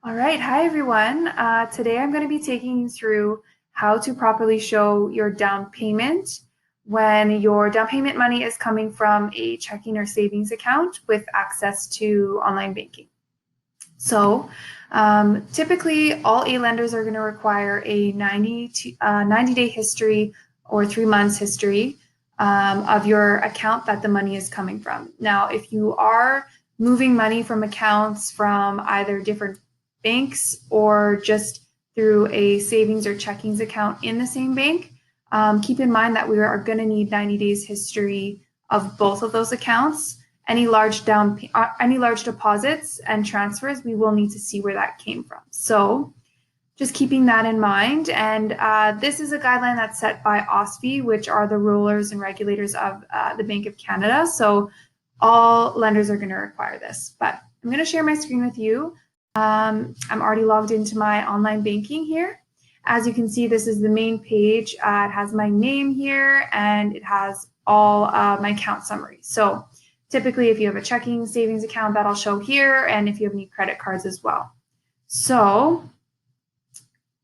All right, hi everyone. Today I'm going to be taking you through how to properly show your down payment when your down payment money is coming from a checking or savings account with access to online banking. So typically all A lenders are going to require a 90-day history or 3 months history of your account that the money is coming from. Now, if you are moving money from accounts from either different banks or just through a savings or checkings account in the same bank, keep in mind that we are going to need 90 days history of both of those accounts. Any large deposits and transfers, we will need to see where that came from. So just keeping that in mind. And this is a guideline that's set by OSFI, which are the rulers and regulators of the Bank of Canada. So all lenders are going to require this. But I'm going to share my screen with you. I'm already logged into my online banking here. As you can see, this is the main page. It has my name here and it has all my account summary. So typically, if you have a checking savings account, that'll show here, and if you have any credit cards as well. So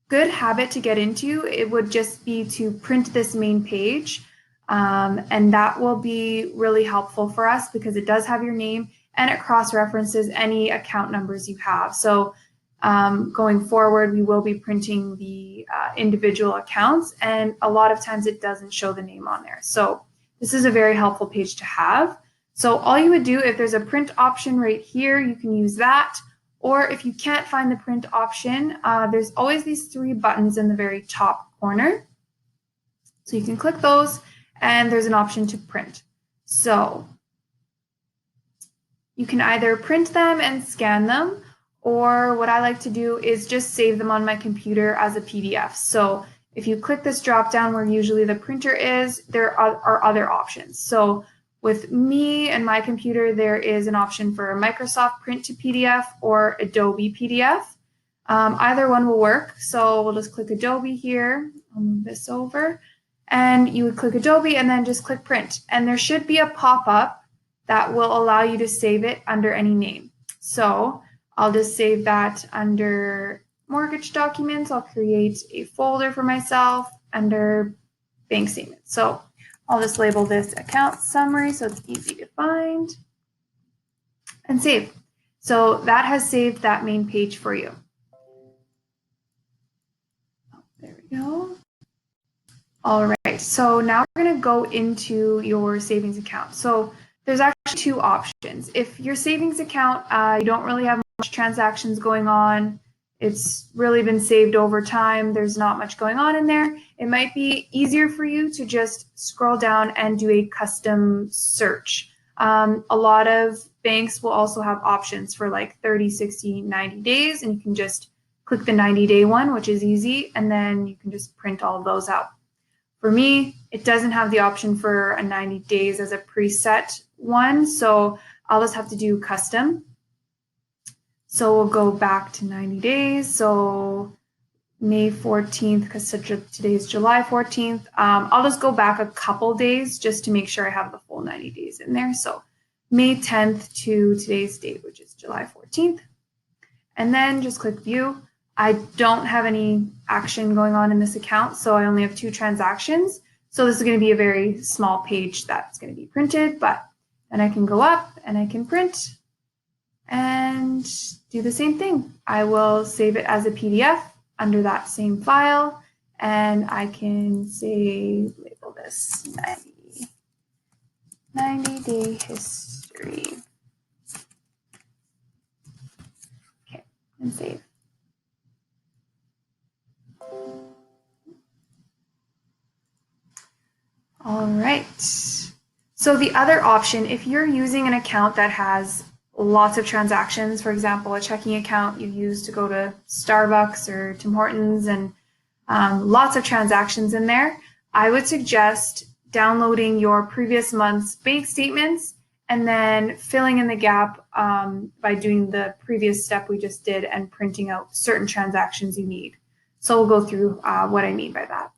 good habit to get into, it would just be to print this main page, and that will be really helpful for us because it does have your name and it cross-references any account numbers you have. So going forward, we will be printing the individual accounts, and a lot of times it doesn't show the name on there. So this is a very helpful page to have. So all you would do, if there's a print option right here, you can use that. Or if you can't find the print option, there's always these 3 buttons in the very top corner. So you can click those and there's an option to print. So you can either print them and scan them, or what I like to do is just save them on my computer as a PDF. So if you click this drop down where usually the printer is, there are other options. So with me and my computer, there is an option for Microsoft Print to PDF or Adobe PDF. Either one will work. So we'll just click Adobe here. I'll move this over. And you would click Adobe and then just click Print. And there should be a pop-up that will allow you to save it under any name. So I'll just save that under mortgage documents. I'll create a folder for myself under bank statements. So I'll just label this account summary so it's easy to find and save. So that has saved that main page for you. Oh, there we go. All right, so now we're going to go into your savings account. So there's actually 2 options. If your savings account, you don't really have much transactions going on, it's really been saved over time, there's not much going on in there, it might be easier for you to just scroll down and do a custom search. A lot of banks will also have options for like 30, 60, 90 days, and you can just click the 90-day one, which is easy, and then you can just print all of those out. For me, it doesn't have the option for a 90 days as a preset one, so I'll just have to do custom. So we'll go back to 90 days. So May 14th, because today is July 14th. I'll just go back a couple days just to make sure I have the full 90 days in there. So May 10th to today's date, which is July 14th. And then just click view. I don't have any action going on in this account, so I only have 2 transactions. So this is going to be a very small page that's going to be printed, but then I can go up and I can print and do the same thing. I will save it as a PDF under that same file, and I can say, label this 90-day history. Okay, and save. All right. So the other option, if you're using an account that has lots of transactions, for example, a checking account you use to go to Starbucks or Tim Hortons and lots of transactions in there, I would suggest downloading your previous month's bank statements and then filling in the gap by doing the previous step we just did and printing out certain transactions you need. So we'll go through what I mean by that.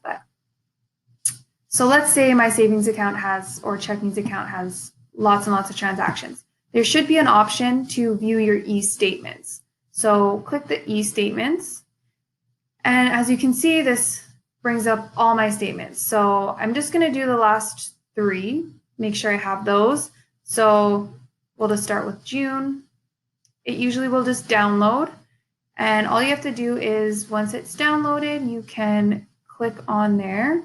So let's say my savings account has, or checkings account has lots and lots of transactions. There should be an option to view your e-statements. So click the e-statements. And as you can see, this brings up all my statements. So I'm just going to do the last 3, make sure I have those. So we'll just start with June. It usually will just download. And all you have to do is once it's downloaded, you can click on there.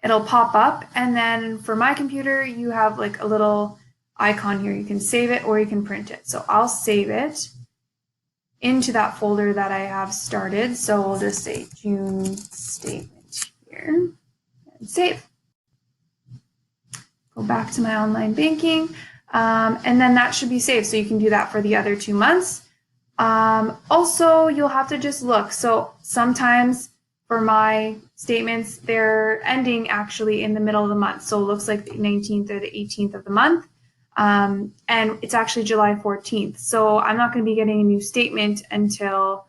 It'll pop up. And then for my computer, you have like a little icon here. You can save it or you can print it. So I'll save it into that folder that I have started. So we'll just say June statement here and save. Go back to my online banking, and then that should be saved. So you can do that for the other 2 months. Also, you'll have to just look. So sometimes for my statements, they're ending actually in the middle of the month. So it looks like the 19th or the 18th of the month. And it's actually July 14th. So I'm not going to be getting a new statement until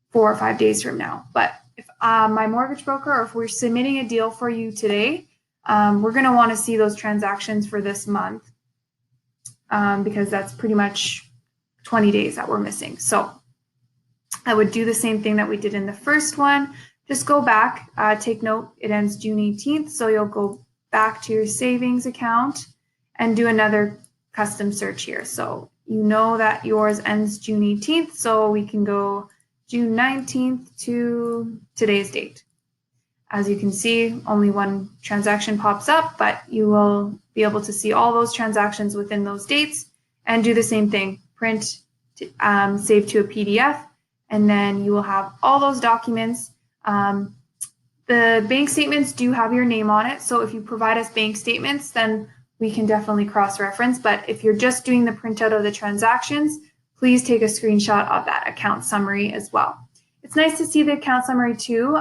4 or 5 days from now. But if my mortgage broker, or if we're submitting a deal for you today, we're going to want to see those transactions for this month because that's pretty much 20 days that we're missing. So I would do the same thing that we did in the first one. Just go back, take note, it ends June 18th. So you'll go back to your savings account and do another custom search here. So you know that yours ends June 18th. So we can go June 19th to today's date. As you can see, only one transaction pops up, but you will be able to see all those transactions within those dates and do the same thing. Print, save to a PDF, and then you will have all those documents. The bank statements do have your name on it, so if you provide us bank statements, then we can definitely cross-reference. But if you're just doing the printout of the transactions, please take a screenshot of that account summary as well. It's nice to see the account summary too.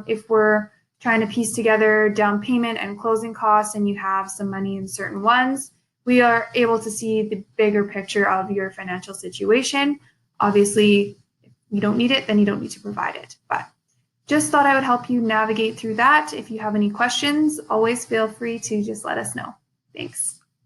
If we're trying to piece together down payment and closing costs and you have some money in certain ones, we are able to see the bigger picture of your financial situation. Obviously, if you don't need it, then you don't need to provide it. But just thought I would help you navigate through that. If you have any questions, always feel free to just let us know. Thanks.